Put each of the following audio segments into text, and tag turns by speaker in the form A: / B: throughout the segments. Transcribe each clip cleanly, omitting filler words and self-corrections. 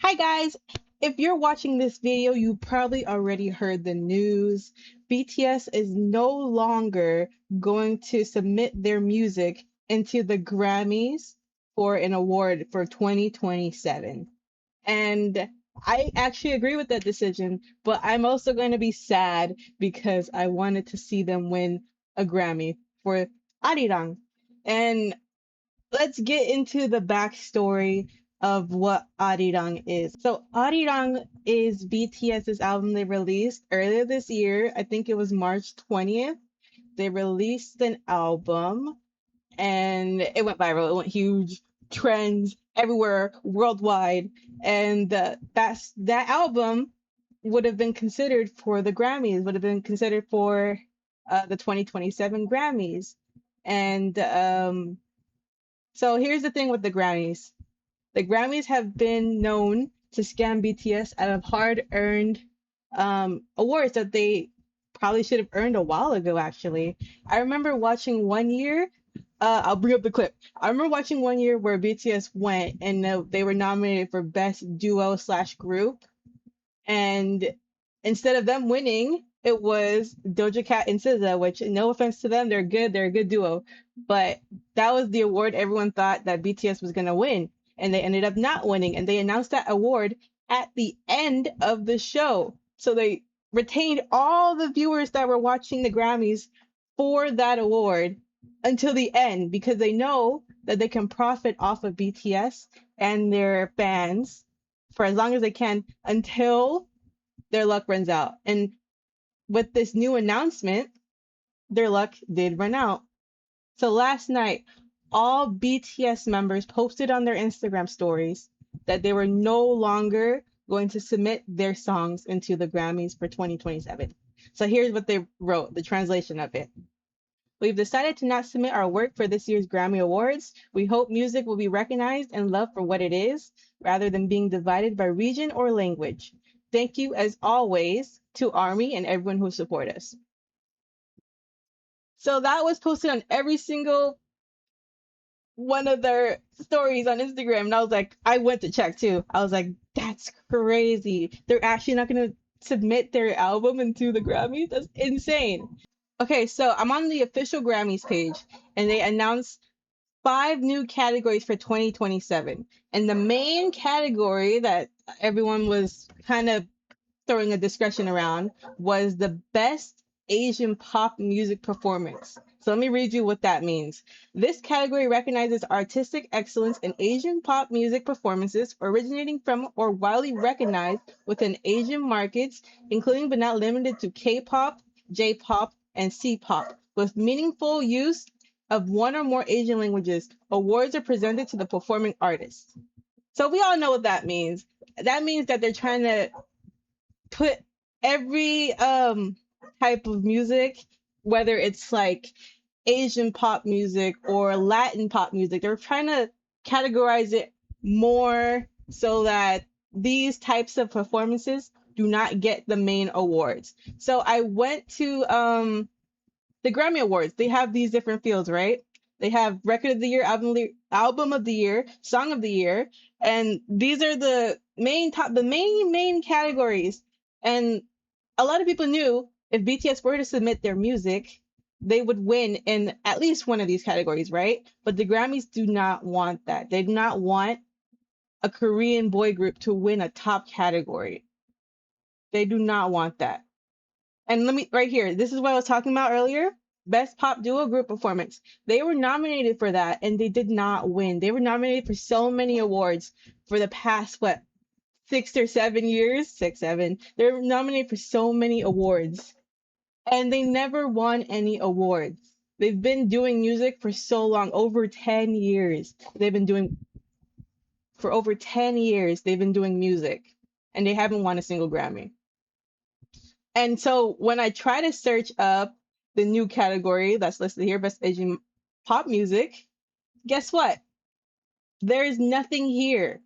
A: Hi guys! If you're watching this video, you probably already heard the news. BTS is no longer going to submit their music into the Grammys for an award for 2027. And I actually agree with that decision, but I'm also going to be sad because I wanted to see them win a Grammy for Arirang. And let's get into the backstory of what Arirang is. So Arirang is BTS's album they released earlier this year. I think it was March 20th. They released an album and it went viral. It went huge, trends everywhere, worldwide. And that album would have been considered for the Grammys, would have been considered for the 2027 Grammys. And so here's the thing with the Grammys. The Grammys have been known to scam BTS out of hard-earned awards that they probably should have earned a while ago, actually. I remember watching one year, I'll bring up the clip. I remember watching one year where BTS went and they were nominated for Best Duo slash Group. And instead of them winning, it was Doja Cat and SZA, which no offense to them, they're good. They're a good duo. But that was the award everyone thought that BTS was going to win. And they ended up not winning. And they announced that award at the end of the show. So they retained all the viewers that were watching the Grammys for that award until the end because they know that they can profit off of BTS and their fans for as long as they can until their luck runs out. And with this new announcement, their luck did run out. So last night, all BTS members posted on their Instagram stories that they were no longer going to submit their songs into the Grammys for 2027. So here's what they wrote, the translation of it. We've decided to not submit our work for this year's Grammy Awards. We hope music will be recognized and loved for what it is, rather than being divided by region or language. Thank you, as always, to ARMY and everyone who support us. So that was posted on every single one of their stories on Instagram. And I was like, I went to check too. I was like, that's crazy. They're actually not going to submit their album into the Grammys? That's insane. Okay, so I'm on the official Grammys page, and they announced 5 new categories for 2027. And the main category that everyone was kind of throwing a discussion around was the best Asian pop music performance. So let me read you what that means. This category recognizes artistic excellence in Asian pop music performances originating from or widely recognized within Asian markets, including but not limited to K-pop, J-pop, and C-pop, with meaningful use of one or more Asian languages. Awards are presented to the performing artists. So we all know what that means. That means that they're trying to put every type of music, whether it's like Asian pop music or Latin pop music, they're trying to categorize it more so that these types of performances do not get the main awards. So I went to the Grammy Awards. They have these different fields, right? They have Record of the Year, Album of the Year, Song of the Year, and these are the main categories. And a lot of people knew if BTS were to submit their music, they would win in at least one of these categories, right? But the Grammys do not want that. They do not want a Korean boy group to win a top category. They do not want that. And let me, right here, this is what I was talking about earlier. Best Pop Duo Group Performance. They were nominated for that and they did not win. They were nominated for so many awards for the past, 6 or 7 years? 6, 7. They're nominated for so many awards and they never won any awards. They've been doing music for so long, over 10 years. For over 10 years, they've been doing music and they haven't won a single Grammy. And so when I try to search up the new category that's listed here, Best Asian Pop Music, guess what? There is nothing here.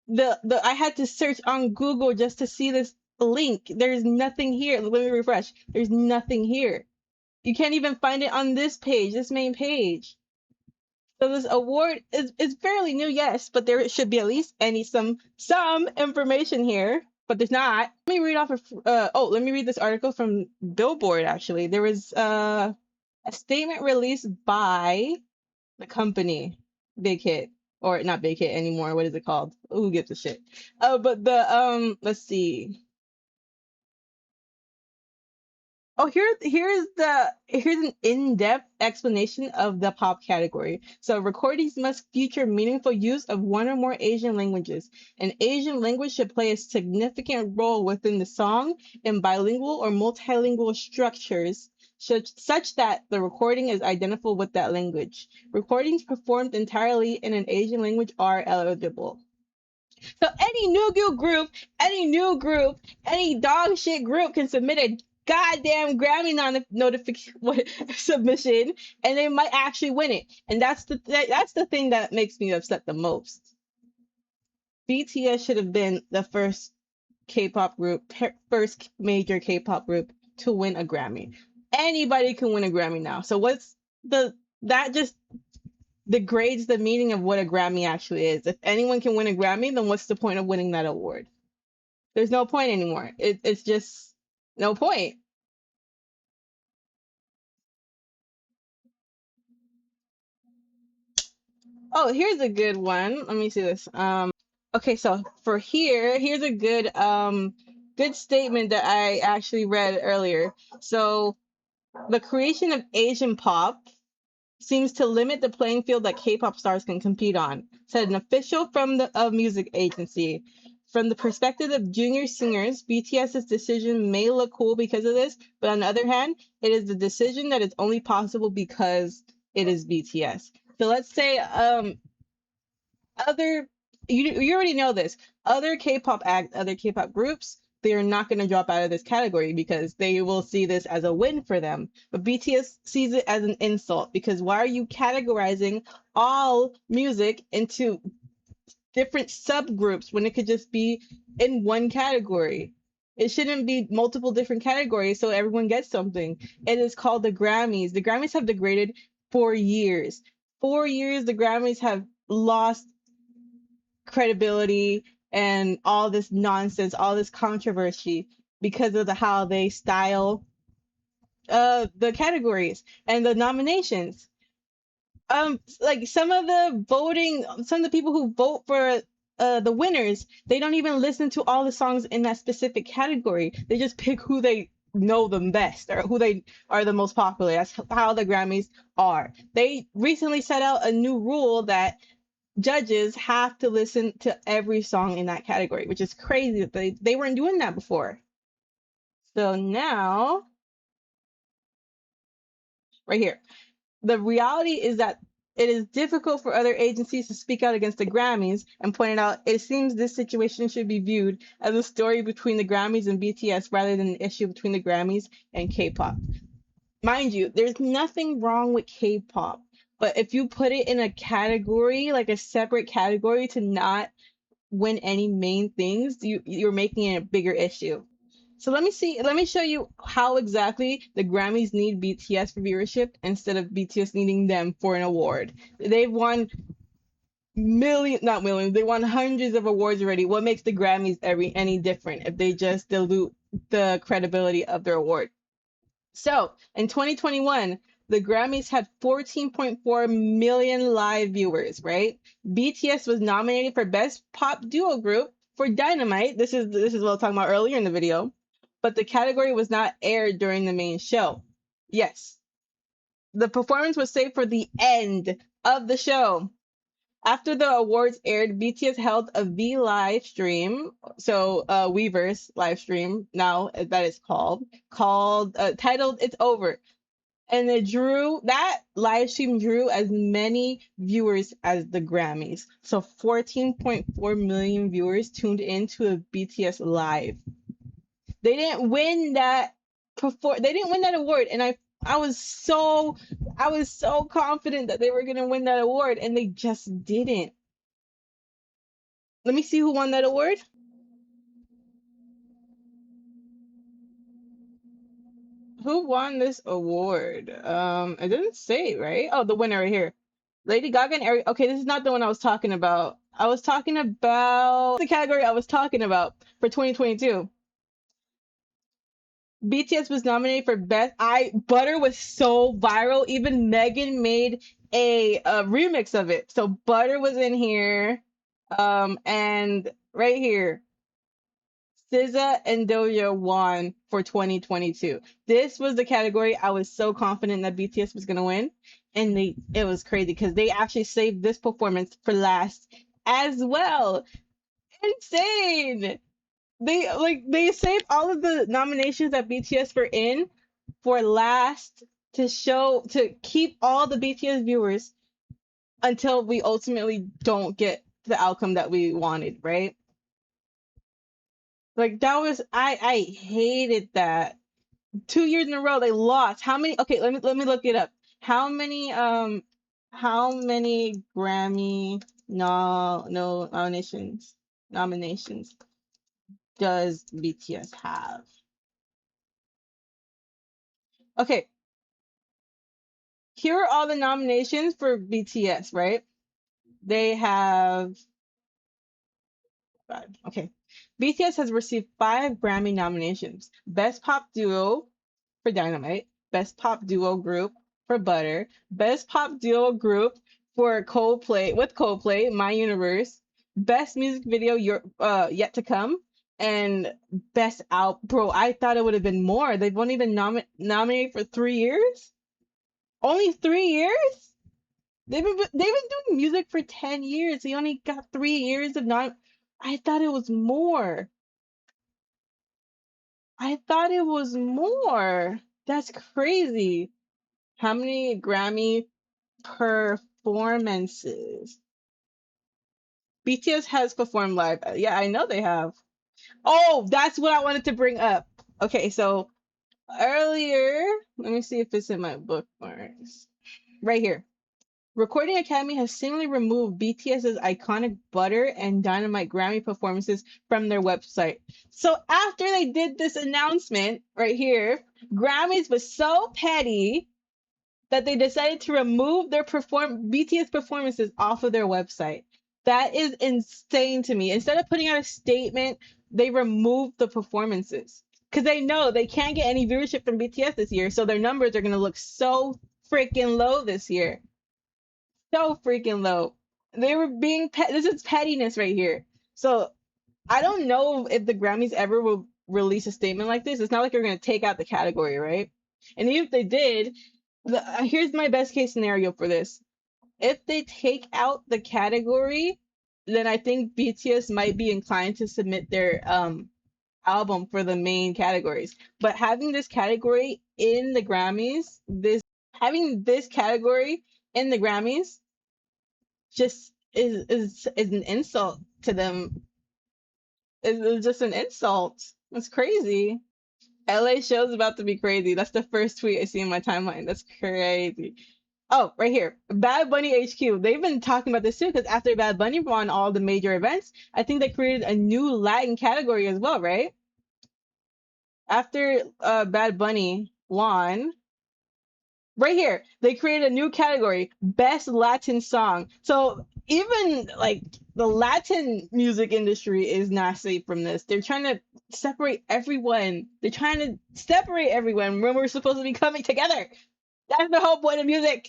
A: I had to search on Google just to see this link. There's nothing here. Let me refresh. There's nothing here. You can't even find it on this page, this main page. So this award is fairly new, yes, but there should be at least some information here, but there's not. Let me read off of let me read this article from Billboard actually. There was a statement released by the company Big Hit, or not Big Hit anymore. What is it called? Who gives a shit? But the let's see. Oh, here's an in-depth explanation of the pop category. So recordings must feature meaningful use of one or more Asian languages. An Asian language should play a significant role within the song in bilingual or multilingual structures, such that the recording is identical with that language. Recordings performed entirely in an Asian language are eligible. So any dog shit group can submit a goddamn Grammy notification submission, and they might actually win it. And that's the thing that makes me upset the most. BTS should have been the first K-pop group, first major K-pop group to win a Grammy. Anybody can win a Grammy now. So what's the that just degrades the meaning of what a Grammy actually is. If anyone can win a Grammy, then what's the point of winning that award? There's no point anymore. It's just no point. Oh, here's a good one. Let me see this. Okay, so here's a good statement that I actually read earlier. So the creation of Asian pop seems to limit the playing field that K-pop stars can compete on, said an official from the music agency. From the perspective of junior singers, BTS's decision may look cool because of this, but on the other hand, it is a decision that is only possible because it is BTS. So let's say other you already know this. Other K-pop groups, they are not going to drop out of this category because they will see this as a win for them. But BTS sees it as an insult because why are you categorizing all music into different subgroups when it could just be in one category? It shouldn't be multiple different categories so everyone gets something. It is called the Grammys. The Grammys have degraded for years. 4 years, the Grammys have lost credibility and all this nonsense, all this controversy because of how they style the categories and the nominations. Like some of the people who vote for the winners, they don't even listen to all the songs in that specific category. They just pick who they know them best or who they are the most popular. That's how the Grammys are. They recently set out a new rule that judges have to listen to every song in that category, which is crazy. They weren't doing that before. So now, right here, the reality is that it is difficult for other agencies to speak out against the Grammys and pointed out it seems this situation should be viewed as a story between the Grammys and BTS rather than an issue between the Grammys and K-pop. Mind you, there's nothing wrong with K-pop, but if you put it in a category, like a separate category to not win any main things, you're making it a bigger issue. So let me show you how exactly the Grammys need BTS for viewership instead of BTS needing them for an award. They've won not millions, they won hundreds of awards already. What makes the Grammys any different if they just dilute the credibility of their award? So in 2021, the Grammys had 14.4 million live viewers, right? BTS was nominated for Best Pop Duo Group for Dynamite. This is what I was talking about earlier in the video, but the category was not aired during the main show. Yes, the performance was saved for the end of the show. After the awards aired, BTS held a V live stream, so Weverse live stream now that it's called titled "It's Over," and that live stream drew as many viewers as the Grammys. So 14.4 million viewers tuned into a BTS live. They didn't win that they didn't win that award, and I was so confident that they were gonna win that award, and they just didn't. Let me see who won that award. Who won this award? It didn't say, right? Oh, the winner right here. Lady Gaga and Ari. Okay, this is not the one I was talking about. I was talking about the category I was talking about for 2022. BTS was nominated for best. I Butter was so viral. Even Megan made a remix of it. So Butter was in here, and right here, SZA and Doja won for 2022. This was the category I was so confident that BTS was gonna win, and it was crazy because they actually saved this performance for last as well. Insane. They saved all of the nominations that BTS were in for last to keep all the BTS viewers until we ultimately don't get the outcome that we wanted, right? Like that was I hated that. 2 years in a row they lost. How many? Okay, let me look it up. How many Grammy no nominations does BTS have? Okay, here are all the nominations for BTS, right? They have five. Okay. BTS has received 5 Grammy nominations. Best Pop Duo for Dynamite, Best Pop Duo Group for Butter, Best Pop Duo Group for Coldplay, My Universe, Best Music Video Yet to Come, and Best Out. Bro, I thought it would have been more. They've only been nominated for 3 years. Only 3 years? They've been doing music for 10 years. They only got 3 years of not. I thought it was more. I thought it was more. That's crazy. How many Grammy performances? BTS has performed live. Yeah, I know they have. Oh, that's what I wanted to bring up. Okay, so earlier, let me see if it's in my bookmarks. Right here. Recording Academy has seemingly removed BTS's iconic Butter and Dynamite Grammy performances from their website. So after they did this announcement right here, Grammys was so petty that they decided to remove their BTS performances off of their website. That is insane to me. Instead of putting out a statement, they removed the performances because they know they can't get any viewership from BTS this year, so their numbers are going to look so freaking low this year. So freaking low. They were being this is pettiness right here. So I don't know if the Grammys ever will release a statement like this. It's not like they're gonna take out the category, right? And even if they did, here's my best case scenario for this. If they take out the category, then I think BTS might be inclined to submit their album for the main categories. But having this category in the Grammys, this having this category in the Grammys just is an insult to them. It's just an insult. It's crazy. LA show's about to be crazy. That's the first tweet I see in my timeline. That's crazy. Oh, right here. Bad Bunny HQ. They've been talking about this too because after Bad Bunny won all the major events, I think they created a new Latin category as well, right? After Bad Bunny won, right here, they created a new category, Best Latin Song. So even like the Latin music industry is not safe from this. They're trying to separate everyone. They're trying to separate everyone when we're supposed to be coming together. That's the whole point of music.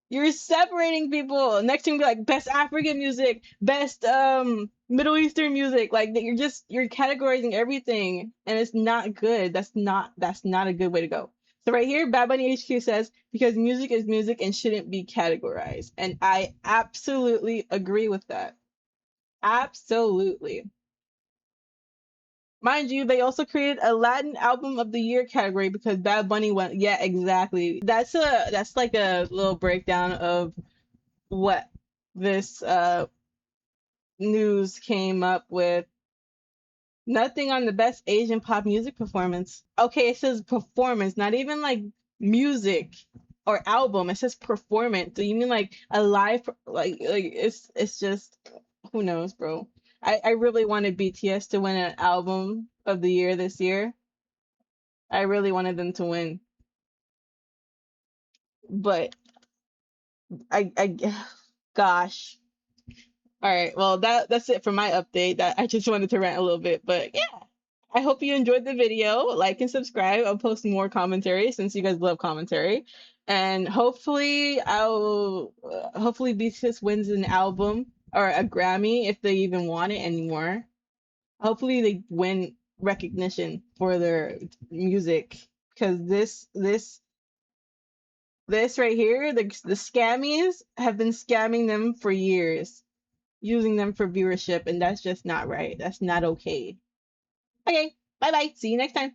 A: You're separating people. Next thing be like best African music, best Middle Eastern music. Like you're categorizing everything and it's not good. That's not a good way to go. So right here, Bad Bunny HQ says because music is music and shouldn't be categorized. And I absolutely agree with that. Absolutely. Mind you, they also created a Latin album of the year category because Bad Bunny went. Yeah, exactly. That's like a little breakdown of what this news came up with. Nothing on the best Asian pop music performance. Okay, it says performance, not even like music or album. It says performance. Do you mean like a live like it's just who knows, bro. I really wanted BTS to win an album of the year this year. I really wanted them to win. But I gosh. All right. Well, that's it for my update. That I just wanted to rant a little bit, but yeah. I hope you enjoyed the video. Like and subscribe. I'll post more commentary since you guys love commentary. And hopefully BTS wins an album or a Grammy if they even want it anymore. Hopefully they win recognition for their music because this right here, the scammies have been scamming them for years, using them for viewership, and that's just not right. That's not okay. Okay, bye bye. See you next time.